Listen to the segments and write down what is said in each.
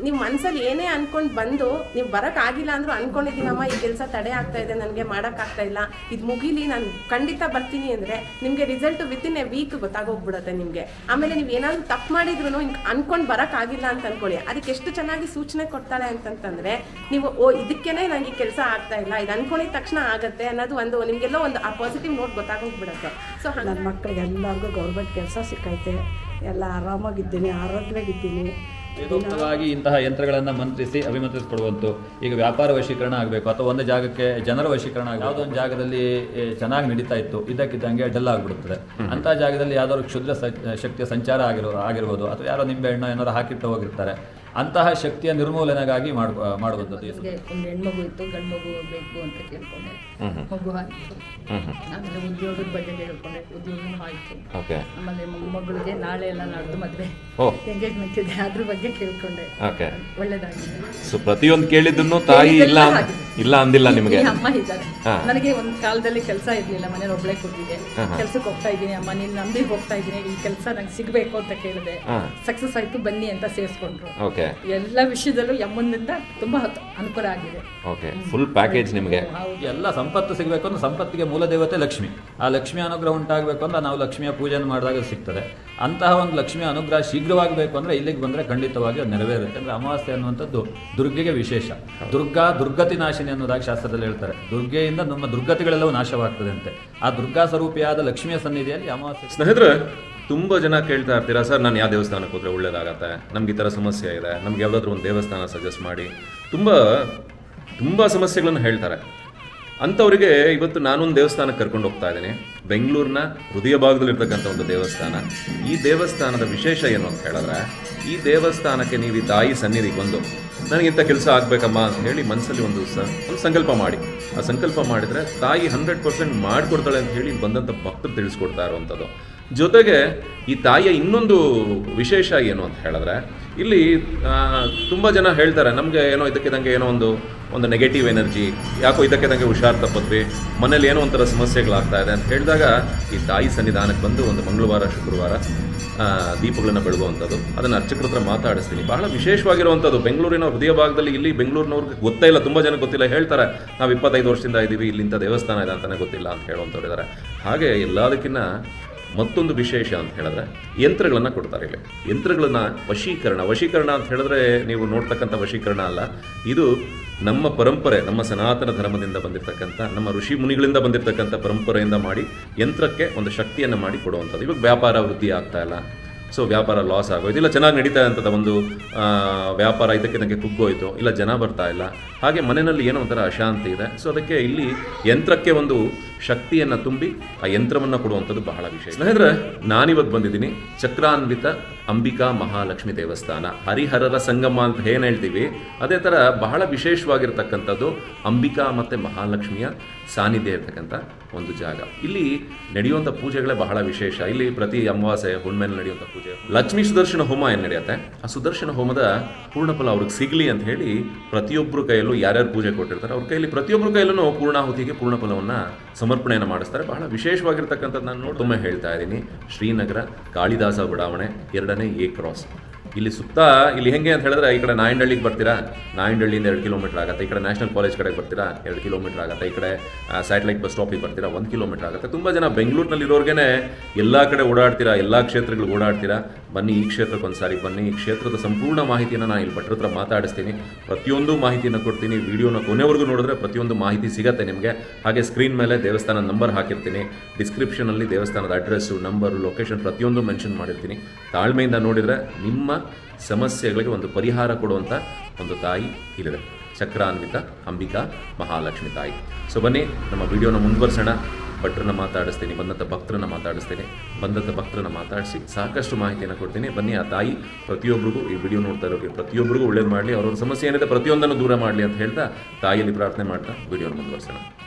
ನೀವು ಮನಸ್ಸಲ್ಲಿ ಏನೇ ಅನ್ಕೊಂಡು ಬಂದು ನೀವು ಬರೋಕ್ಕಾಗಿಲ್ಲ ಅಂದರೂ ಅನ್ಕೊಂಡಿದ್ದೀನಮ್ಮ ಈ ಕೆಲಸ ತಡೆ ಆಗ್ತಾ ಇದೆ, ನನಗೆ ಮಾಡೋಕ್ಕಾಗ್ತಾ ಇಲ್ಲ, ಇದು ಮುಗೀಲಿ, ನಾನು ಖಂಡಿತ ಬರ್ತೀನಿ ಅಂದರೆ ನಿಮಗೆ ರಿಸಲ್ಟ್ ವಿತಿನ್ ಎ ವೀಕ್ ಗೊತ್ತಾಗೋಗ್ಬಿಡುತ್ತೆ ನಿಮಗೆ. ಆಮೇಲೆ ನೀವು ಏನಾದರೂ ತಪ್ಪು ಮಾಡಿದ್ರು ಹಿಂಗೆ ಅನ್ಕೊಂಡು ಬರೋಕ್ಕಾಗಿಲ್ಲ ಅಂತ ಅನ್ಕೊಳ್ಳಿ, ಅದಕ್ಕೆ ಎಷ್ಟು ಚೆನ್ನಾಗಿ ಸೂಚನೆ ಕೊಡ್ತಾಳೆ ಅಂತಂತಂದರೆ ನೀವು ಇದಕ್ಕೇನೆ ನನಗೆ ಕೆಲಸ ಆಗ್ತಾ ಇಲ್ಲ, ಇದು ಅನ್ಕೊಂಡಿದ ತಕ್ಷಣ ಆಗುತ್ತೆ ಅನ್ನೋದು ಒಂದು ನಿಮಗೆಲ್ಲ ಒಂದು ಆ ಪಾಸಿಟಿವ್ ನೋಟ್ ಗೊತ್ತಾಗೋಗ್ಬಿಡುತ್ತೆ. ಸೊ ನನ್ನ ಮಕ್ಕಳಿಗೆ ಎಲ್ಲರಿಗೂ ಗೌರ್ಮೆಂಟ್ ಕೆಲಸ ಸಿಕ್ಕೈತೆ, ಎಲ್ಲ ಆರಾಮಾಗಿದ್ದೀನಿ, ಆರೋಗ್ಯವಾಗಿದ್ದೀನಿ. ವೇದೋಕ್ತವಾಗಿ ಇಂತಹ ಯಂತ್ರಗಳನ್ನು ಮಂತ್ರಿಸಿ ಅಭಿಮಂತ್ರಿಸಿಕೊಡುವಂತು. ಈಗ ವ್ಯಾಪಾರ ವಶೀಕರಣ ಆಗಬೇಕು ಅಥವಾ ಒಂದು ಜಾಗಕ್ಕೆ ಜನರ ವಶೀಕರಣ ಆಗಬೇಕು. ಯಾವುದೋ ಒಂದು ಜಾಗದಲ್ಲಿ ಚೆನ್ನಾಗಿ ನಡೀತಾ ಇತ್ತು, ಇದ್ದಕ್ಕಿದ್ದಂಗೆ ಡಲ್ ಆಗಿಬಿಡುತ್ತದೆ. ಅಂತಹ ಜಾಗದಲ್ಲಿ ಯಾವ್ದಾದ್ರು ಕ್ಷುದ್ರ ಶಕ್ತಿಯ ಸಂಚಾರ ಆಗಿರ್ಬೋದು, ಅಥವಾ ಯಾರೋ ನಿಂಬೆ ಹಣ್ಣು ಏನಾದ್ರು ಹಾಕಿಟ್ಟು ಹೋಗಿರ್ತಾರೆ, ಅಂತಹ ಶಕ್ತಿಯ ನಿರ್ಮೂಲನೆಗಾಗಿ ಮಾಡುವಂಥದ್ದು. ಒಂದು ಹೆಣ್ಮಗು ಇತ್ತು, ಗಂಡು ಮಗು ಬೇಕು ಅಂತ ಕೇಳ್ಕೊಂಡೆ, ಮಗು ಆಯಿತು. ಆಮೇಲೆ ಉದ್ಯೋಗದ ಬಗ್ಗೆ ಕೇಳ್ಕೊಂಡೆ, ಉದ್ಯೋಗನೂ ಆಯಿತು. ಆಮೇಲೆ ಮಗಳಿಗೆ ನಾಳೆ ಎಲ್ಲ ನಾಡ್ದು ಮದುವೆ ಎಂಗೇಜ್ಮೆಂಟ್ ಇದೆ, ಅದ್ರ ಬಗ್ಗೆ ಕೇಳ್ಕೊಂಡೆ, ಒಳ್ಳೇದಾಗಿದೆ. ಸೊ ಪ್ರತಿಯೊಂದು ಕೇಳಿದ್ದನ್ನು ತಾಯಿ ಇಲ್ಲ ಅಂದಿಲ್ಲ ನಿಮಗೆ? ಅಮ್ಮ ಇದ್ದಾರೆ. ನನಗೆ ಒಂದು ಕಾಲದಲ್ಲಿ ಕೆಲಸ ಇರ್ಲಿಲ್ಲ, ಮನೇಲಿ ಒಬ್ಳೆ ಕೂತಿದ್ದೆ, ಕೆಲ್ಸಕ್ಕೆ ಹೋಗ್ತಾ ಇದ್ದೀನಿ, ಅಮ್ಮ ನೀನು ನಂಬಿಗೆ ಹೋಗ್ತಾ ಇದ್ದೀನಿ, ಈ ಕೆಲಸ ನಂಗೆ ಸಿಗ್ಬೇಕು ಅಂತ ಕೇಳಿದೆ, ಸಕ್ಸಸ್ ಆಯ್ತು, ಬನ್ನಿ ಅಂತ ಸೇರಿಸ್ಕೊಂಡ್ರು. ಎಲ್ಲ ವಿಷಯದಲ್ಲೂ ಅಮ್ಮನಿಂದ ತುಂಬಾ ಅನುಕೂಲ ಆಗಿದೆ. ಫುಲ್ ಪ್ಯಾಕೇಜ್ ನಿಮಗೆ. ಎಲ್ಲ ಸಂಪತ್ತು ಸಿಗಬೇಕು ಅಂದ್ರೆ ಸಂಪತ್ತಿಗೆ ಮೂಲ ದೇವತೆ ಲಕ್ಷ್ಮಿ. ಆ ಲಕ್ಷ್ಮಿ ಅನುಗ್ರಹ ಉಂಟಾಗಬೇಕು ಅಂದ್ರೆ ನಾವು ಲಕ್ಷ್ಮಿಯ ಪೂಜೆಯನ್ನು ಮಾಡಿದಾಗ ಸಿಗ್ತದೆ. ಅಂತಹ ಒಂದು ಲಕ್ಷ್ಮಿಯ ಅನುಗ್ರಹ ಶೀಘ್ರವಾಗಬೇಕು ಅಂದ್ರೆ ಇಲ್ಲಿಗೆ ಬಂದರೆ ಖಂಡಿತವಾಗಿ ಅದು ನೆರವೇರುತ್ತೆ. ಅಂದರೆ ಅಮಾವಾಸ್ಯೆ ಅನ್ನುವಂಥದ್ದು ದುರ್ಗೆಗೆ ವಿಶೇಷ. ದುರ್ಗತಿ ನಾಶಿನಿ ಅನ್ನೋದಾಗಿ ಶಾಸ್ತ್ರದಲ್ಲಿ ಹೇಳ್ತಾರೆ. ದುರ್ಗೆಯಿಂದ ನಮ್ಮ ದುರ್ಗತಿಗಳೆಲ್ಲವೂ ನಾಶವಾಗ್ತದೆ ಅಂತೆ. ಆ ದುರ್ಗಾ ಸ್ವರೂಪಿಯಾದ ಲಕ್ಷ್ಮಿಯ ಸನ್ನಿಧಿಯಲ್ಲಿ ಅಮಾವಾಸ್ಯೆ. ಸ್ನೇಹಿತರೆ, ತುಂಬ ಜನ ಕೇಳ್ತಾ ಇರ್ತೀರಾ, ಸರ್ ನಾನು ಯಾವ ದೇವಸ್ಥಾನಕ್ಕೆ ಹೋದರೆ ಒಳ್ಳೇದಾಗತ್ತೆ, ನಮ್ಗೆ ಈ ಥರ ಸಮಸ್ಯೆ ಇದೆ, ನಮ್ಗೆ ಯಾವುದಾದ್ರೂ ಒಂದು ದೇವಸ್ಥಾನ ಸಜೆಸ್ಟ್ ಮಾಡಿ, ತುಂಬ ಸಮಸ್ಯೆಗಳನ್ನು ಹೇಳ್ತಾರೆ. ಅಂಥವರಿಗೆ ಇವತ್ತು ನಾನೊಂದು ದೇವಸ್ಥಾನಕ್ಕೆ ಕರ್ಕೊಂಡು ಹೋಗ್ತಾ ಇದ್ದೀನಿ. ಬೆಂಗಳೂರಿನ ಹೃದಯ ಭಾಗದಲ್ಲಿರ್ತಕ್ಕಂಥ ಒಂದು ದೇವಸ್ಥಾನ. ಈ ದೇವಸ್ಥಾನದ ವಿಶೇಷ ಏನು ಅಂತ ಹೇಳಿದ್ರೆ, ಈ ದೇವಸ್ಥಾನಕ್ಕೆ ನೀವು ಈ ತಾಯಿ ಸನ್ನಿಧಿಗೆ ಬಂದು ನನಗಿಂತ ಕೆಲಸ ಆಗಬೇಕಮ್ಮ ಅಂತ ಹೇಳಿ ಮನಸ್ಸಲ್ಲಿ ಒಂದು ಸಂಕಲ್ಪ ಮಾಡಿ, ಆ ಸಂಕಲ್ಪ ಮಾಡಿದರೆ ತಾಯಿ 100% ಮಾಡಿಕೊಡ್ತಾಳೆ ಅಂತ ಹೇಳಿ ಬಂದಂಥ ಭಕ್ತರು ತಿಳಿಸ್ಕೊಡ್ತಾ ಇರುವಂಥದ್ದು. ಜೊತೆಗೆ ಈ ತಾಯಿಯ ಇನ್ನೊಂದು ವಿಶೇಷ ಏನು ಅಂತ ಹೇಳಿದ್ರೆ, ಇಲ್ಲಿ ತುಂಬ ಜನ ಹೇಳ್ತಾರೆ ನಮಗೆ ಏನೋ ಇದಕ್ಕಿದಂಗೆ ಏನೋ ಒಂದು ನೆಗೆಟಿವ್ ಎನರ್ಜಿ, ಯಾಕೋ ಇದಕ್ಕಿದಂಗೆ ಹುಷಾರು ತಪ್ಪದ್ವಿ, ಮನೇಲಿ ಏನೋ ಒಂಥರ ಸಮಸ್ಯೆಗಳಾಗ್ತಾ ಇದೆ ಅಂತ ಹೇಳಿದಾಗ ಈ ತಾಯಿ ಸನ್ನಿಧಾನಕ್ಕೆ ಬಂದು ಒಂದು ಮಂಗಳವಾರ ಶುಕ್ರವಾರ ದೀಪಗಳನ್ನು ಬೆಳಗುವಂಥದ್ದು, ಅದನ್ನು ಅರ್ಚಕರ ಹತ್ರ ಮಾತಾಡಿಸ್ತೀನಿ. ಬಹಳ ವಿಶೇಷವಾಗಿರುವಂಥದ್ದು. ಬೆಂಗಳೂರಿನ ಹೃದಯ ಭಾಗದಲ್ಲಿ, ಇಲ್ಲಿ ಬೆಂಗಳೂರಿನವ್ರಿಗೆ ಗೊತ್ತೇ ಇಲ್ಲ, ತುಂಬ ಜನ ಗೊತ್ತಿಲ್ಲ. ಹೇಳ್ತಾರೆ ನಾವು 25 ವರ್ಷದಿಂದ ಇದ್ದೀವಿ, ಇಲ್ಲಿಂಥ ದೇವಸ್ಥಾನ ಇದೆ ಅಂತಲೇ ಗೊತ್ತಿಲ್ಲ ಅಂತ ಹೇಳುವಂಥವ್ರು ಇದ್ದಾರೆ. ಹಾಗೆ ಎಲ್ಲದಕ್ಕಿಂತ ಮತ್ತೊಂದು ವಿಶೇಷ ಅಂತ ಹೇಳಿದ್ರೆ ಯಂತ್ರಗಳನ್ನು ಕೊಡ್ತಾರೆ. ಇಲ್ಲಿ ಯಂತ್ರಗಳನ್ನು ವಶೀಕರಣ ಅಂತ ಹೇಳಿದ್ರೆ ನೀವು ನೋಡ್ತಕ್ಕಂಥ ವಶೀಕರಣ ಅಲ್ಲ, ಇದು ನಮ್ಮ ಪರಂಪರೆ, ನಮ್ಮ ಸನಾತನ ಧರ್ಮದಿಂದ ಬಂದಿರತಕ್ಕಂಥ, ನಮ್ಮ ಋಷಿ ಮುನಿಗಳಿಂದ ಬಂದಿರತಕ್ಕಂಥ ಪರಂಪರೆಯಿಂದ ಮಾಡಿ ಯಂತ್ರಕ್ಕೆ ಒಂದು ಶಕ್ತಿಯನ್ನು ಮಾಡಿ ಕೊಡುವಂಥದ್ದು. ಇವಾಗ ವ್ಯಾಪಾರ ವೃದ್ಧಿ ಆಗ್ತಾ ಇಲ್ಲ, ಸೊ ವ್ಯಾಪಾರ ಲಾಸ್ ಆಗೋಯ್ತು, ಇಲ್ಲ ಚೆನ್ನಾಗಿ ನಡೀತಾ ಇರೋಂಥದ್ದು ಒಂದು ವ್ಯಾಪಾರ ಇದಕ್ಕೆ ಕುಗ್ಗೋಯ್ತು, ಇಲ್ಲ ಜನ ಬರ್ತಾ ಇಲ್ಲ, ಹಾಗೆ ಮನೆಯಲ್ಲಿ ಏನೋ ಒಂಥರ ಅಶಾಂತಿ ಇದೆ. ಸೊ ಅದಕ್ಕೆ ಇಲ್ಲಿ ಯಂತ್ರಕ್ಕೆ ಒಂದು ಶಕ್ತಿಯನ್ನು ತುಂಬಿ ಆ ಯಂತ್ರವನ್ನು ಕೊಡುವಂಥದ್ದು ಬಹಳ ವಿಶೇಷ. ಸ್ನೇಹಿತರೆ, ನಾನಿವತ್ತು ಬಂದಿದ್ದೀನಿ ಚಕ್ರಾನ್ವಿತ ಅಂಬಿಕಾ ಮಹಾಲಕ್ಷ್ಮಿ ದೇವಸ್ಥಾನ. ಹರಿಹರರ ಸಂಗಮ ಅಂತ ಏನು ಹೇಳ್ತೀವಿ, ಅದೇ ಥರ ಬಹಳ ವಿಶೇಷವಾಗಿರ್ತಕ್ಕಂಥದ್ದು ಅಂಬಿಕಾ ಮತ್ತು ಮಹಾಲಕ್ಷ್ಮಿಯ ಸಾನ್ನಿಧ್ಯ ಇರ್ತಕ್ಕಂಥ ಒಂದು ಜಾಗ. ಇಲ್ಲಿ ನಡೆಯುವಂಥ ಪೂಜೆಗಳೇ ಬಹಳ ವಿಶೇಷ. ಇಲ್ಲಿ ಪ್ರತಿ ಅಮಾವಾಸ್ಯೆ ಹುಣ್ಣಿಮೆಯಲ್ಲಿ ನಡೆಯುವಂಥ ಪೂಜೆ ಲಕ್ಷ್ಮೀ ಸುದರ್ಶನ ಹೋಮ ಏನು ನಡೆಯುತ್ತೆ, ಆ ಸುದರ್ಶನ ಹೋಮದ ಪೂರ್ಣಫಲ ಅವ್ರಿಗೆ ಸಿಗಲಿ ಅಂತ ಹೇಳಿ ಪ್ರತಿಯೊಬ್ಬರ ಕೈಯಲ್ಲೂ ಯಾರ್ಯಾರು ಪೂಜೆ ಕೊಟ್ಟಿರ್ತಾರೆ ಅವ್ರ ಕೈಯಲ್ಲಿ ಪ್ರತಿಯೊಬ್ಬರ ಕೈಯಲ್ಲೂ ಪೂರ್ಣಾಹುತಿಗೆ ಪೂರ್ಣಫಲವನ್ನು ಸಮರ್ಪಣೆಯನ್ನು ಮಾಡಿಸ್ತಾರೆ. ಬಹಳ ವಿಶೇಷವಾಗಿರ್ತಕ್ಕಂಥದ್ದು ನಾನು ತುಂಬ ಹೇಳ್ತಾ ಇದ್ದೀನಿ. ಶ್ರೀನಗರ ಕಾಳಿದಾಸ ಬಡಾವಣೆ 2ನೇ A ಕ್ರಾಸ್. ಇಲ್ಲಿ ಸುತ್ತ ಇಲ್ಲಿ ಹೆಂಗೆ ಅಂತ ಹೇಳಿದ್ರೆ, ಈ ಕಡೆ ನಾಯಂಡಹಳ್ಳಿಗೆ ಬರ್ತೀರಾ, ನಾಯಂಡಹಳ್ಳಿಯಿಂದ 2 ಕಿಲೋಮೀಟರ್ ಆಗುತ್ತೆ. ಈ ಕಡೆ ನ್ಯಾಷನಲ್ ಕಾಲೇಜ್ ಕಡೆಗೆ ಬರ್ತೀರಾ 2 ಕಿಲೋಮೀಟರ್ ಆಗುತ್ತೆ. ಈ ಕಡೆ ಸ್ಯಾಟಲೈಟ್ ಬಸ್ ಸ್ಟಾಪಿಗೆ ಬರ್ತೀರಾ 1 ಕಿಲೋಮೀಟರ್ ಆಗುತ್ತೆ. ತುಂಬ ಜನ ಬೆಂಗಳೂರಿನಲ್ಲಿರೋರ್ಗೆ ಎಲ್ಲ ಕಡೆ ಓಡಾಡ್ತೀರಾ, ಎಲ್ಲ ಕ್ಷೇತ್ರಗಳಿಗೆ ಓಡಾಡ್ತೀರಾ. ಬನ್ನಿ ಈ ಕ್ಷೇತ್ರಕ್ಕೆ ಒಂದ್ಸಾರಿ ಬನ್ನಿ. ಈ ಕ್ಷೇತ್ರದ ಸಂಪೂರ್ಣ ಮಾಹಿತಿಯನ್ನು ನಾನು ಇಲ್ಲಿ ಭಟ್ರ ಹತ್ರ ಮಾತಾಡಿಸ್ತೀನಿ. ಪ್ರತಿಯೊಂದು ಮಾಹಿತಿಯನ್ನು ಕೊಡ್ತೀನಿ. ವಿಡಿಯೋನ ಕೊನೆವರೆಗೂ ನೋಡಿದ್ರೆ ಪ್ರತಿಯೊಂದು ಮಾಹಿತಿ ಸಿಗುತ್ತೆ ನಿಮಗೆ. ಹಾಗೆ ಸ್ಕ್ರೀನ್ ಮೇಲೆ ದೇವಸ್ಥಾನ ನಂಬರ್ ಹಾಕಿರ್ತೀನಿ, ಡಿಸ್ಕ್ರಿಪ್ಷನಲ್ಲಿ ದೇವಸ್ಥಾನದ ಅಡ್ರೆಸ್ಸು, ನಂಬರು, ಲೊಕೇಶನ್ ಪ್ರತಿಯೊಂದು ಮೆನ್ಷನ್ ಮಾಡಿರ್ತೀನಿ. ತಾಳ್ಮೆಯಿಂದ ನೋಡಿದರೆ ನಿಮ್ಮ ಸಮಸ್ಯೆಗಳಿಗೆ ಒಂದು ಪರಿಹಾರ ಕೊಡುವಂಥ ಒಂದು ತಾಯಿ ಇಲ್ಲಿದೆ, ಚಕ್ರಾನ್ವಿತ ಅಂಬಿಕಾ ಮಹಾಲಕ್ಷ್ಮಿ ತಾಯಿ. ಸೊ ಬನ್ನಿ ನಮ್ಮ ವಿಡಿಯೋನ ಮುಂದುವರ್ಸೋಣ. ಭಟ್ರನ್ನ ಮಾತಾಡಿಸ್ತೀನಿ, ಬಂದಂಥ ಭಕ್ತರನ್ನ ಮಾತಾಡಿಸ್ತೀನಿ. ಬಂದಂಥ ಭಕ್ತರನ್ನ ಮಾತಾಡಿಸಿ ಸಾಕಷ್ಟು ಮಾಹಿತಿಯನ್ನು ಕೊಡ್ತೀನಿ. ಬನ್ನಿ, ಆ ತಾಯಿ ಪ್ರತಿಯೊಬ್ಬರಿಗೂ, ಈ ವಿಡಿಯೋ ನೋಡ್ತಾ ಇರೋರಿಗೆ ಪ್ರತಿಯೊಬ್ಬರಿಗೂ ಒಳ್ಳೇದು ಮಾಡಲಿ, ಅವ್ರವ್ರ ಸಮಸ್ಯೆ ಏನಿದೆ ಪ್ರತಿಯೊಂದನ್ನು ದೂರ ಮಾಡಲಿ ಅಂತ ಹೇಳ್ತಾ ತಾಯಿಯಲ್ಲಿ ಪ್ರಾರ್ಥನೆ ಮಾಡ್ತಾ ವಿಡಿಯೋನ ಮುಂದುವರ್ಸೋಣ.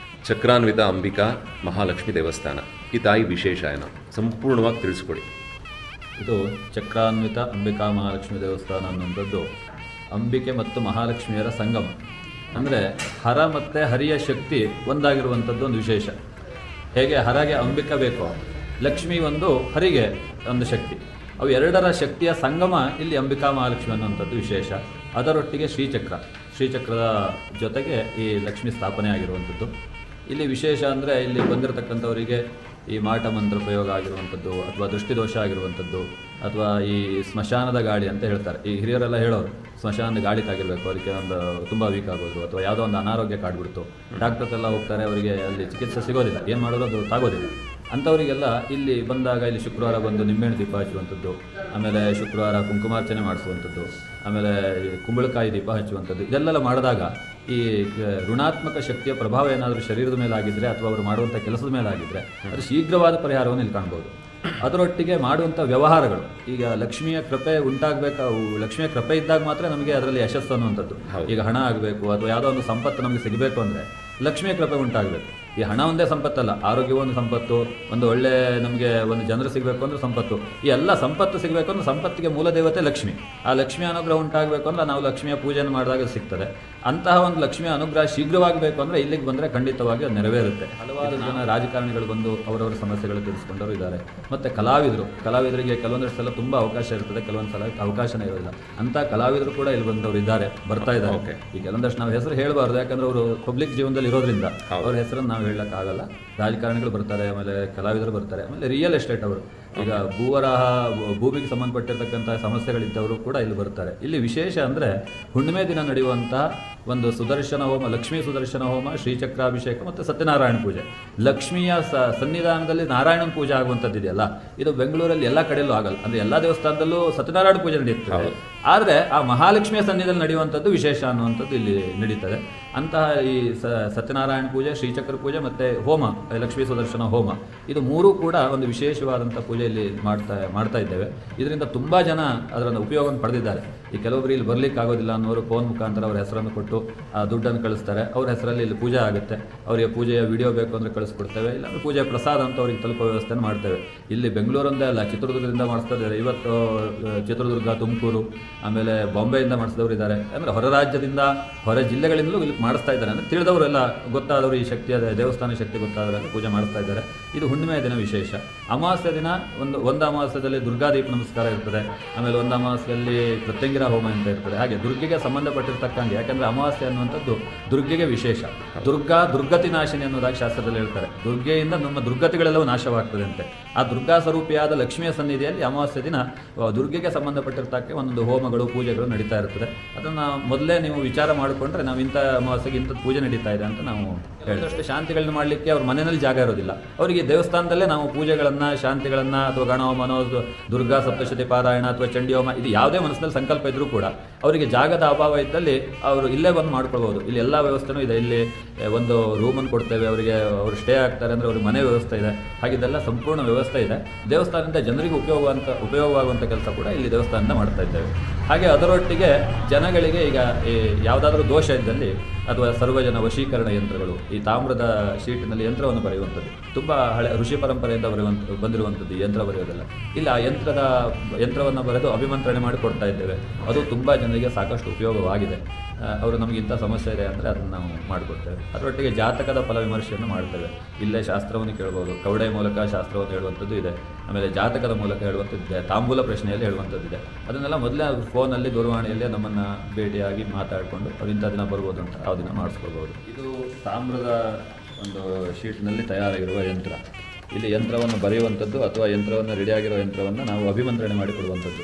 ಚಕ್ರಾನ್ವಿತ ಅಂಬಿಕಾ ಮಹಾಲಕ್ಷ್ಮಿ ದೇವಸ್ಥಾನ, ಈ ತಾಯಿ ವಿಶೇಷ ಏನೋ ಸಂಪೂರ್ಣವಾಗಿ ತಿಳಿಸ್ಕೊಡಿ. ಇದು ಚಕ್ರಾನ್ವಿತ ಅಂಬಿಕಾ ಮಹಾಲಕ್ಷ್ಮಿ ದೇವಸ್ಥಾನ ಅನ್ನುವಂಥದ್ದು ಅಂಬಿಕೆ ಮತ್ತು ಮಹಾಲಕ್ಷ್ಮಿಯರ ಸಂಗಮ. ಅಂದರೆ ಹರ ಮತ್ತು ಹರಿಯ ಶಕ್ತಿ ಒಂದಾಗಿರುವಂಥದ್ದು ಒಂದು ವಿಶೇಷ. ಹೇಗೆ ಹರಗೆ ಅಂಬಿಕಾ ಬೇಕೋ, ಲಕ್ಷ್ಮಿ ಒಂದು ಹರಿಗೆ ಒಂದು ಶಕ್ತಿ. ಅವು ಎರಡರ ಶಕ್ತಿಯ ಸಂಗಮ ಇಲ್ಲಿ ಅಂಬಿಕಾ ಮಹಾಲಕ್ಷ್ಮಿ ಅನ್ನುವಂಥದ್ದು ವಿಶೇಷ. ಅದರೊಟ್ಟಿಗೆ ಶ್ರೀಚಕ್ರದ ಜೊತೆಗೆ ಈ ಲಕ್ಷ್ಮಿ ಸ್ಥಾಪನೆ ಆಗಿರುವಂಥದ್ದು. ಇಲ್ಲಿ ವಿಶೇಷ ಅಂದರೆ ಇಲ್ಲಿ ಬಂದಿರತಕ್ಕಂಥವರಿಗೆ ಈ ಮಾಟ ಮಂತ್ರ ಪ್ರಯೋಗ ಆಗಿರುವಂಥದ್ದು ಅಥವಾ ದೃಷ್ಟಿದೋಷ ಆಗಿರುವಂಥದ್ದು ಅಥವಾ ಈ ಸ್ಮಶಾನದ ಗಾಳಿ ಅಂತ ಹೇಳ್ತಾರೆ. ಈ ಹಿರಿಯರೆಲ್ಲ ಹೇಳೋರು ಸ್ಮಶಾನದ ಗಾಳಿ ತಾಗಿರಬೇಕು, ಅದಕ್ಕೆ ಒಂದು ತುಂಬ ವೀಕ್ ಆಗೋದು ಅಥವಾ ಯಾವುದೋ ಒಂದು ಅನಾರೋಗ್ಯ ಕಾಡ್ಬಿಡ್ತು, ಡಾಕ್ಟರ್ಸ್ ಎಲ್ಲ ಹೋಗ್ತಾರೆ, ಅವರಿಗೆ ಅಲ್ಲಿ ಚಿಕಿತ್ಸೆ ಸಿಗೋದಿಲ್ಲ, ಏನು ಮಾಡೋದು ಅದು ತಾಗೋದಿಲ್ಲ. ಅಂಥವರಿಗೆಲ್ಲ ಇಲ್ಲಿ ಬಂದಾಗ ಇಲ್ಲಿ ಶುಕ್ರವಾರ ಬಂದು ನಿಂಬೆಹಣ್ಣು ದೀಪ ಹಚ್ಚುವಂಥದ್ದು, ಆಮೇಲೆ ಶುಕ್ರವಾರ ಕುಂಕುಮಾರ್ಚನೆ ಮಾಡಿಸುವಂಥದ್ದು, ಆಮೇಲೆ ಕುಂಬಳಕಾಯಿ ದೀಪ ಹಚ್ಚುವಂಥದ್ದು, ಇದೆಲ್ಲ ಮಾಡಿದಾಗ ಈ ಋಣಾತ್ಮಕ ಶಕ್ತಿಯ ಪ್ರಭಾವ ಏನಾದರೂ ಶರೀರದ ಮೇಲೆ ಆಗಿದ್ದರೆ ಅಥವಾ ಅವರು ಮಾಡುವಂಥ ಕೆಲಸದ ಮೇಲೆ ಆಗಿದ್ದರೆ ಅದು ಶೀಘ್ರವಾದ ಪರಿಹಾರವನ್ನು ಇಲ್ಲಿ ಕಾಣ್ಬೋದು. ಅದರೊಟ್ಟಿಗೆ ಮಾಡುವಂಥ ವ್ಯವಹಾರಗಳು, ಈಗ ಲಕ್ಷ್ಮಿಯ ಕೃಪೆ ಲಕ್ಷ್ಮಿಯ ಕೃಪೆ ಇದ್ದಾಗ ಮಾತ್ರ ನಮಗೆ ಅದರಲ್ಲಿ ಯಶಸ್ಸು ಅನ್ನುವಂಥದ್ದು. ಈಗ ಹಣ ಆಗಬೇಕು ಅಥವಾ ಯಾವುದೋ ಒಂದು ಸಂಪತ್ತು ನಮಗೆ ಸಿಗಬೇಕು ಅಂದರೆ ಲಕ್ಷ್ಮಿಯ ಕೃಪೆ ಉಂಟಾಗಬೇಕು. ಈ ಹಣ ಒಂದೇ ಸಂಪತ್ತಲ್ಲ, ಆರೋಗ್ಯವೂ ಒಂದು ಸಂಪತ್ತು, ಒಂದು ಒಳ್ಳೆ ನಮಗೆ ಒಂದು ಜನರು ಸಿಗಬೇಕು ಅಂದ್ರೆ ಸಂಪತ್ತು, ಈ ಎಲ್ಲ ಸಂಪತ್ತು ಸಿಗಬೇಕು ಅಂದ್ರೆ ಸಂಪತ್ತಿಗೆ ಮೂಲ ದೇವತೆ ಲಕ್ಷ್ಮಿ. ಆ ಲಕ್ಷ್ಮಿಯ ಅನುಗ್ರಹ ಉಂಟಾಗಬೇಕು ಅಂದ್ರೆ ನಾವು ಲಕ್ಷ್ಮಿಯ ಪೂಜೆಯನ್ನು ಮಾಡಿದಾಗ ಸಿಗ್ತದೆ. ಅಂತಹ ಒಂದು ಲಕ್ಷ್ಮಿಯ ಅನುಗ್ರಹ ಶೀಘ್ರವಾಗಬೇಕು ಅಂದರೆ ಇಲ್ಲಿಗೆ ಬಂದರೆ ಖಂಡಿತವಾಗಿ ಅದು ನೆರವೇರುತ್ತೆ. ಹಲವಾರು ಜನ ರಾಜಕಾರಣಿಗಳು ಬಂದು ಅವರವರ ಸಮಸ್ಯೆಗಳು ತಿಳಿಸ್ಕೊಂಡವರು ಇದ್ದಾರೆ. ಮತ್ತು ಕಲಾವಿದರಿಗೆ ಕೆಲವೊಂದಷ್ಟು ಸಲ ತುಂಬ ಅವಕಾಶ ಇರ್ತದೆ, ಕೆಲವೊಂದು ಸಲ ಅವಕಾಶನೇ ಇರೋದಿಲ್ಲ. ಅಂಥ ಕಲಾವಿದರು ಕೂಡ ಇಲ್ಲಿ ಬಂದವರು ಬರ್ತಾ ಇದ್ದಾರೆ. ಈ ಕೆಲವೊಂದಷ್ಟು ನಾವು ಹೆಸರು ಹೇಳಬಾರ್ದು, ಯಾಕಂದ್ರೆ ಅವರು ಪಬ್ಲಿಕ್ ಜೀವನದಲ್ಲಿ ಇರೋದ್ರಿಂದ ಅವ್ರ ಹೆಸರನ್ನು ನಾವು ಹೇಳಕ್ಕಾಗಲ್ಲ. ರಾಜಕಾರಣಿಗಳು ಬರ್ತಾರೆ, ಆಮೇಲೆ ಕಲಾವಿದರು ಬರ್ತಾರೆ, ಆಮೇಲೆ ರಿಯಲ್ ಎಸ್ಟೇಟ್ ಅವರು, ಈಗ ಭೂಮಿಗೆ ಸಂಬಂಧಪಟ್ಟಿರ್ತಕ್ಕಂಥ ಸಮಸ್ಯೆಗಳಿದ್ದವರು ಕೂಡ ಇಲ್ಲಿ ಬರ್ತಾರೆ. ಇಲ್ಲಿ ವಿಶೇಷ ಅಂದರೆ ಹುಣ್ಣಿಮೆ ದಿನ ನಡೆಯುವಂತಹ ಒಂದು ಸುದರ್ಶನ ಹೋಮ, ಲಕ್ಷ್ಮೀ ಸುದರ್ಶನ ಹೋಮ, ಶ್ರೀಚಕ್ರಾಭಿಷೇಕ ಮತ್ತು ಸತ್ಯನಾರಾಯಣ ಪೂಜೆ. ಲಕ್ಷ್ಮಿಯ ಸನ್ನಿಧಾನದಲ್ಲಿ ನಾರಾಯಣನ ಪೂಜೆ ಆಗುವಂಥದ್ದು ಇದೆಯಲ್ಲ, ಇದು ಬೆಂಗಳೂರಲ್ಲಿ ಎಲ್ಲ ಕಡೆಯಲ್ಲೂ ಆಗಲ್ಲ. ಅಂದರೆ ಎಲ್ಲ ದೇವಸ್ಥಾನದಲ್ಲೂ ಸತ್ಯನಾರಾಯಣ ಪೂಜೆ ನಡೆಯುತ್ತದೆ, ಆದರೆ ಆ ಮಹಾಲಕ್ಷ್ಮಿಯ ಸನ್ನಿಧಿಯಲ್ಲಿ ನಡೆಯುವಂಥದ್ದು ವಿಶೇಷ ಅನ್ನುವಂಥದ್ದು ಇಲ್ಲಿ ನಡೀತದೆ. ಅಂತಹ ಈ ಸತ್ಯನಾರಾಯಣ ಪೂಜೆ, ಶ್ರೀಚಕ್ರ ಪೂಜೆ ಮತ್ತು ಹೋಮ, ಲಕ್ಷ್ಮೀ ಸುದರ್ಶನ ಹೋಮ, ಇದು ಮೂರೂ ಕೂಡ ಒಂದು ವಿಶೇಷವಾದಂಥ ಪೂಜೆಯಲ್ಲಿ ಮಾಡ್ತಾ ಇದ್ದೇವೆ. ಇದರಿಂದ ತುಂಬ ಜನ ಅದರ ಉಪಯೋಗವನ್ನು ಪಡೆದಿದ್ದಾರೆ. ಈ ಕೆಲವೊಬ್ಬರು ಇಲ್ಲಿ ಬರ್ಲಿಕ್ಕೆ ಆಗೋದಿಲ್ಲ ಅನ್ನೋರು ಫೋನ್ ಮುಖಾಂತರ ಅವರ ಹೆಸರನ್ನು ಕೊಟ್ಟು ಆ ದುಡ್ಡನ್ನು ಕಳಿಸ್ತಾರೆ. ಅವ್ರ ಹೆಸರಲ್ಲಿ ಇಲ್ಲಿ ಪೂಜೆ ಆಗುತ್ತೆ, ಅವರಿಗೆ ಪೂಜೆಯ ವಿಡಿಯೋ ಬೇಕು ಅಂದರೆ ಕಳಿಸ್ಕೊಡ್ತೇವೆ, ಇಲ್ಲಾಂದರೆ ಪೂಜೆಯ ಪ್ರಸಾದ ಅಂತ ಅವ್ರಿಗೆ ತಲುಪೋ ವ್ಯವಸ್ಥೆಯನ್ನು ಮಾಡ್ತೇವೆ. ಇಲ್ಲಿ ಬೆಂಗಳೂರೊಂದೇ ಅಲ್ಲ, ಚಿತ್ರದುರ್ಗದಿಂದ ಮಾಡಿಸ್ತಾ ಇದ್ದಾರೆ. ಇವತ್ತು ಚಿತ್ರದುರ್ಗ, ತುಮಕೂರು, ಆಮೇಲೆ ಬಾಂಬೆಯಿಂದ ಮಾಡಿಸಿದವರು ಇದ್ದಾರೆ. ಅಂದರೆ ಹೊರ ರಾಜ್ಯದಿಂದ, ಹೊರ ಜಿಲ್ಲೆಗಳಿಂದಲೂ ಇಲ್ಲಿ ಮಾಡಿಸ್ತಾ ಇದ್ದಾರೆ. ಅಂದರೆ ತಿಳಿದವರೆಲ್ಲ, ಗೊತ್ತಾದವರು, ಈ ಶಕ್ತಿಯ ದೇವಸ್ಥಾನ ಶಕ್ತಿ ಗೊತ್ತಾದವರೆಲ್ಲ ಪೂಜೆ ಮಾಡಿಸ್ತಾ ಇದ್ದಾರೆ. ಇದು ಹುಣ್ಣಿಮೆಯ ದಿನ ವಿಶೇಷ. ಅಮಾವಾಸ್ಯ ದಿನ ಒಂದು ಅಮಾವಾಸ್ಯದಲ್ಲಿ ದುರ್ಗಾದೀಪ ನಮಸ್ಕಾರ ಇರ್ತದೆ, ಆಮೇಲೆ ಒಂದು ಅಮಾವಾಸ್ಯೆಯಲ್ಲಿ ಪ್ರತ್ಯಂಗಿರ ಹೋಮ ಅಂತ ಇರ್ತದೆ. ಹಾಗೆ ದುರ್ಗೆಗೆ ಸಂಬಂಧಪಟ್ಟಿರ್ತಕ್ಕಂಗೆ, ಯಾಕಂದರೆ ಅಮಾವಾಸ್ಯೆ ಅನ್ನುವಂಥದ್ದು ದುರ್ಗೆಗೆ ವಿಶೇಷ. ದುರ್ಗತಿ ನಾಶಿನಿ ಅನ್ನೋದಾಗಿ ಶಾಸ್ತ್ರದಲ್ಲಿ ಹೇಳ್ತಾರೆ. ದುರ್ಗೆಯಿಂದ ನಮ್ಮ ದುರ್ಗತಿಗಳೆಲ್ಲವೂ ನಾಶವಾಗ್ತದೆ ಅಂತೆ. ಆ ದುರ್ಗಾ ಸ್ವರೂಪಿಯಾದ ಲಕ್ಷ್ಮಿಯ ಸನ್ನಿಧಿಯಲ್ಲಿ ಅಮಾವಾಸ್ಯೆ ದಿನ ದುರ್ಗೆಗೆ ಸಂಬಂಧಪಟ್ಟಿರ್ತಕ್ಕೆ ಒಂದೊಂದು ಹೋಮಗಳು, ಪೂಜೆಗಳು ನಡೀತಾ ಇರ್ತದೆ. ಅದನ್ನು ಮೊದಲೇ ನೀವು ವಿಚಾರ ಮಾಡಿಕೊಂಡ್ರೆ ನಾವು ಇಂಥ ಅಮಾವಾಸ್ಯೆಗೆ ಇಂಥದ್ದು ಪೂಜೆ ನಡೀತಾ ಇದೆ ಅಂತ ನಾವು ಹೇಳಿದಷ್ಟು ಶಾಂತಿಗಳನ್ನ ಮಾಡಲಿಕ್ಕೆ ಅವ್ರ ಮನೆಯಲ್ಲಿ ಜಾಗ ಇರೋದಿಲ್ಲ. ಅವರಿಗೆ ದೇವಸ್ಥಾನದಲ್ಲೇ ನಾವು ಪೂಜೆಗಳನ್ನು, ಶಾಂತಿಗಳನ್ನು ಅಥವಾ ಗಣಹೋಮನೋ, ದುರ್ಗಾ ಸಪ್ತಶತಿ ಪಾರಾಯಣ ಅಥವಾ ಚಂಡಿ ಹೋಮ, ಇದು ಯಾವುದೇ ಮನಸ್ಸಿನಲ್ಲಿ ಸಂಕಲ್ಪ ಇದ್ರೂ ಕೂಡ ಅವರಿಗೆ ಜಾಗದ ಅಭಾವ ಇದ್ದಲ್ಲಿ ಅವರು ಇಲ್ಲೇ ಬಂದು ಮಾಡ್ಕೊಳ್ಬೋದು. ಇಲ್ಲಿ ಎಲ್ಲ ವ್ಯವಸ್ಥೆನೂ ಇದೆ. ಇಲ್ಲಿ ಒಂದು ರೂಮನ್ನು ಕೊಡ್ತೇವೆ ಅವರಿಗೆ, ಅವರು ಸ್ಟೇ ಆಗ್ತಾರೆ ಅಂದರೆ ಅವ್ರಿಗೆ ಮನೆ ವ್ಯವಸ್ಥೆ ಇದೆ. ಹಾಗಿದ್ದೆಲ್ಲ ಸಂಪೂರ್ಣ ವ್ಯವಸ್ಥೆ ಇದೆ. ದೇವಸ್ಥಾನದಿಂದ ಜನರಿಗೆ ಉಪಯೋಗವಾಗುವಂಥ ಕೆಲಸ ಕೂಡ ಇಲ್ಲಿ ದೇವಸ್ಥಾನದಿಂದ ಮಾಡ್ತಾ ಇದ್ದೇವೆ. ಹಾಗೆ ಅದರೊಟ್ಟಿಗೆ ಜನಗಳಿಗೆ ಈಗ ಯಾವುದಾದ್ರೂ ದೋಷ ಇದ್ದಲ್ಲಿ ಅಥವಾ ಸರ್ವಜನ ವಶೀಕರಣ ಯಂತ್ರಗಳು, ಈ ತಾಮ್ರದ ಶೀಟಿನಲ್ಲಿ ಯಂತ್ರವನ್ನು ಬರೆಯುವಂಥದ್ದು, ತುಂಬ ಹಳೆ ಋಷಿ ಪರಂಪರೆಯಿಂದ ಬಂದಿರುವಂಥದ್ದು ಈ ಯಂತ್ರ ಬರೆಯೋದಲ್ಲ. ಇಲ್ಲ, ಆ ಯಂತ್ರವನ್ನು ಬರೆದು ಅಭಿಮಂತ್ರಣೆ ಮಾಡಿ ಕೊಡ್ತಾ ಇದ್ದೇವೆ. ಅದು ತುಂಬ ಜನರಿಗೆ ಸಾಕಷ್ಟು ಉಪಯೋಗವಾಗಿದೆ. ಅವರು ನಮಗೆ ಇಂಥ ಸಮಸ್ಯೆ ಇದೆ ಅಂದರೆ ಅದನ್ನು ನಾವು ಮಾಡಿಕೊಡ್ತೇವೆ. ಅದರೊಟ್ಟಿಗೆ ಜಾತಕದ ಫಲ ವಿಮರ್ಶೆಯನ್ನು ಮಾಡ್ತೇವೆ. ಇಲ್ಲೇ ಶಾಸ್ತ್ರವನ್ನು ಕೇಳ್ಬೋದು, ಕವಡೆ ಮೂಲಕ ಶಾಸ್ತ್ರವನ್ನು ಹೇಳುವಂಥದ್ದು ಇದೆ, ಆಮೇಲೆ ಜಾತಕದ ಮೂಲಕ ಹೇಳುವಂಥದ್ದಿದೆ, ತಾಂಬೂಲ ಪ್ರಶ್ನೆಯಲ್ಲಿ ಹೇಳುವಂಥದ್ದಿದೆ. ಅದನ್ನೆಲ್ಲ ಮೊದಲೇ ಫೋನಲ್ಲಿ, ದೂರವಾಣಿಯಲ್ಲಿ ನಮ್ಮನ್ನು ಭೇಟಿಯಾಗಿ ಮಾತಾಡಿಕೊಂಡು ಅವ್ರು ಇಂಥ ದಿನ ಬರ್ಬೋದು ಅಂತ ಆ ದಿನ ಮಾಡಿಸ್ಕೊಳ್ಬೋದು. ಇದು ತಾಮ್ರದ ಒಂದು ಶೀಟ್ನಲ್ಲಿ ತಯಾರಾಗಿರುವ ಯಂತ್ರ. ಇಲ್ಲಿ ಯಂತ್ರವನ್ನು ಬರೆಯುವಂಥದ್ದು ಅಥವಾ ಯಂತ್ರವನ್ನು ರೆಡಿಯಾಗಿರೋ ಯಂತ್ರವನ್ನು ನಾವು ಅಭಿಮಂತ್ರಣೆ ಮಾಡಿಕೊಡುವಂಥದ್ದು.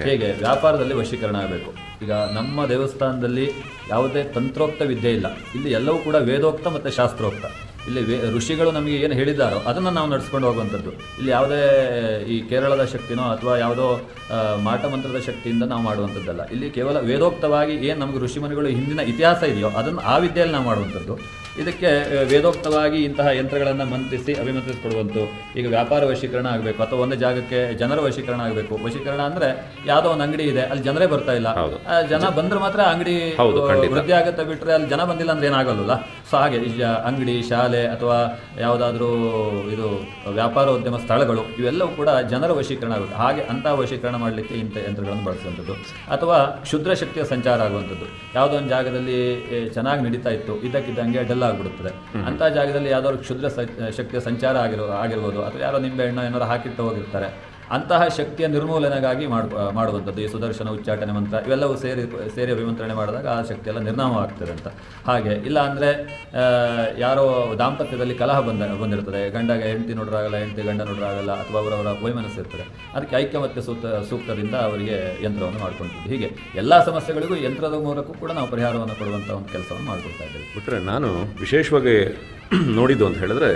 ಹೇಗೆ ವ್ಯಾಪಾರದಲ್ಲಿ ವಶೀಕರಣ ಆಗಬೇಕು. ಈಗ ನಮ್ಮ ದೇವಸ್ಥಾನದಲ್ಲಿ ಯಾವುದೇ ತಂತ್ರೋಕ್ತ ವಿದ್ಯೆ ಇಲ್ಲ. ಇಲ್ಲಿ ಎಲ್ಲವೂ ಕೂಡ ವೇದೋಕ್ತ ಮತ್ತು ಶಾಸ್ತ್ರೋಕ್ತ. ಇಲ್ಲಿ ಋಷಿಗಳು ನಮಗೆ ಏನು ಹೇಳಿದ್ದಾರೋ ಅದನ್ನು ನಾವು ನಡೆಸ್ಕೊಂಡು ಹೋಗುವಂಥದ್ದು. ಇಲ್ಲಿ ಯಾವುದೇ ಈ ಕೇರಳದ ಶಕ್ತಿನೋ ಅಥವಾ ಯಾವುದೋ ಮಾಟ ಮಂತ್ರದ ಶಕ್ತಿಯಿಂದ ನಾವು ಮಾಡುವಂಥದ್ದಲ್ಲ. ಇಲ್ಲಿ ಕೇವಲ ವೇದೋಕ್ತವಾಗಿ ಏನು ನಮಗೆ ಋಷಿಮುನಿಗಳು ಹಿಂದಿನ ಇತಿಹಾಸ ಇದೆಯೋ ಅದನ್ನು ಆ ವಿದ್ಯೆಯಲ್ಲಿ ನಾವು ಮಾಡುವಂಥದ್ದು. ಇದಕ್ಕೆ ವೇದೋಕ್ತವಾಗಿ ಇಂತಹ ಯಂತ್ರಗಳನ್ನು ಮಂತ್ರಿಸಿ ಅಭಿಮಂತ್ರಿಸಿಕೊಡುವಂಥದ್ದು. ಈಗ ವ್ಯಾಪಾರ ವಶೀಕರಣ ಆಗಬೇಕು ಅಥವಾ ಒಂದು ಜಾಗಕ್ಕೆ ಜನರ ವಶೀಕರಣ ಆಗಬೇಕು. ವಶೀಕರಣ ಅಂದರೆ ಯಾವುದೋ ಒಂದು ಅಂಗಡಿ ಇದೆ, ಅಲ್ಲಿ ಜನರೇ ಬರ್ತಾ ಇಲ್ಲ, ಜನ ಬಂದ್ರೆ ಮಾತ್ರ ಅಂಗಡಿ ವೃದ್ಧಿ ಆಗುತ್ತೆ, ಬಿಟ್ಟರೆ ಅಲ್ಲಿ ಜನ ಬಂದಿಲ್ಲ ಅಂದ್ರೆ ಏನಾಗಲ್ಲ. ಸೊ ಹಾಗೆ ಅಂಗಡಿ, ಶಾಲೆ ಅಥವಾ ಯಾವುದಾದ್ರೂ ಇದು ವ್ಯಾಪಾರೋದ್ಯಮ ಸ್ಥಳಗಳು, ಇವೆಲ್ಲವೂ ಕೂಡ ಜನರ ವಶೀಕರಣ ಆಗುತ್ತೆ. ಹಾಗೆ ಅಂತಹ ವಶೀಕರಣ ಮಾಡಲಿಕ್ಕೆ ಇಂಥ ಯಂತ್ರಗಳನ್ನು ಬಳಸುವಂಥದ್ದು. ಅಥವಾ ಕ್ಷುದ್ರ ಶಕ್ತಿಯ ಸಂಚಾರ ಆಗುವಂಥದ್ದು. ಯಾವುದೋ ಒಂದು ಜಾಗದಲ್ಲಿ ಚೆನ್ನಾಗಿ ನಡೀತಾ ಇತ್ತು, ಇದ್ದಕ್ಕಿದ್ದಂಗೆ ಡಲ್ ಆಗಿಬಿಡುತ್ತದೆ. ಅಂಥ ಜಾಗದಲ್ಲಿ ಯಾವುದಾದ್ರು ಕ್ಷುದ್ರ ಶಕ್ತಿಯ ಸಂಚಾರ ಆಗಿರ್ಬೋದು, ಅಥವಾ ಯಾರೋ ನಿಂಬೆ ಹಣ್ಣು ಏನಾದ್ರು ಹಾಕಿಟ್ಟು ಹೋಗಿರ್ತಾರೆ, ಅಂತಹ ಶಕ್ತಿಯ ನಿರ್ಮೂಲನೆಗಾಗಿ ಮಾಡುವಂಥದ್ದು ಈ ಸುದರ್ಶನ ಉಚ್ಚಾಟನೆ ಮಂತ್ರ ಇವೆಲ್ಲವೂ ಸೇರಿ ಅಭಿಮಂತ್ರಣೆ ಮಾಡಿದಾಗ ಆ ಶಕ್ತಿ ಎಲ್ಲ ನಿರ್ನಾಮವಾಗ್ತದೆ ಅಂತ. ಹಾಗೆ ಇಲ್ಲ ಅಂದರೆ ಯಾರೋ ದಾಂಪತ್ಯದಲ್ಲಿ ಕಲಹ ಬಂದಿರ್ತದೆ, ಗಂಡಗೆ ಹೆಂಡತಿ ನೋಡ್ರಾಗಲ್ಲ, ಹೆಂಡತಿ ಗಂಡ ನೋಡ್ರಾಗಲ್ಲ, ಅಥವಾ ಅವರವರ ವೈಮನಸ್ಸು ಇರ್ತದೆ, ಅದಕ್ಕೆ ಐಕ್ಯಮತ್ಯ ಸೂಕ್ತದಿಂದ ಅವರಿಗೆ ಯಂತ್ರವನ್ನು ಮಾಡ್ಕೊಳ್ತೀವಿ. ಹೀಗೆ ಎಲ್ಲ ಸಮಸ್ಯೆಗಳಿಗೂ ಯಂತ್ರದ ಮೂಲಕ ಕೂಡ ನಾವು ಪರಿಹಾರವನ್ನು ಕೊಡುವಂಥ ಒಂದು ಕೆಲಸವನ್ನು ಮಾಡಿಕೊಡ್ತಾ ಇದ್ದೇವೆ. ಬಿಟ್ಟರೆ ನಾನು ವಿಶೇಷವಾಗಿ ನೋಡಿದ್ದು ಅಂತ ಹೇಳಿದ್ರೆ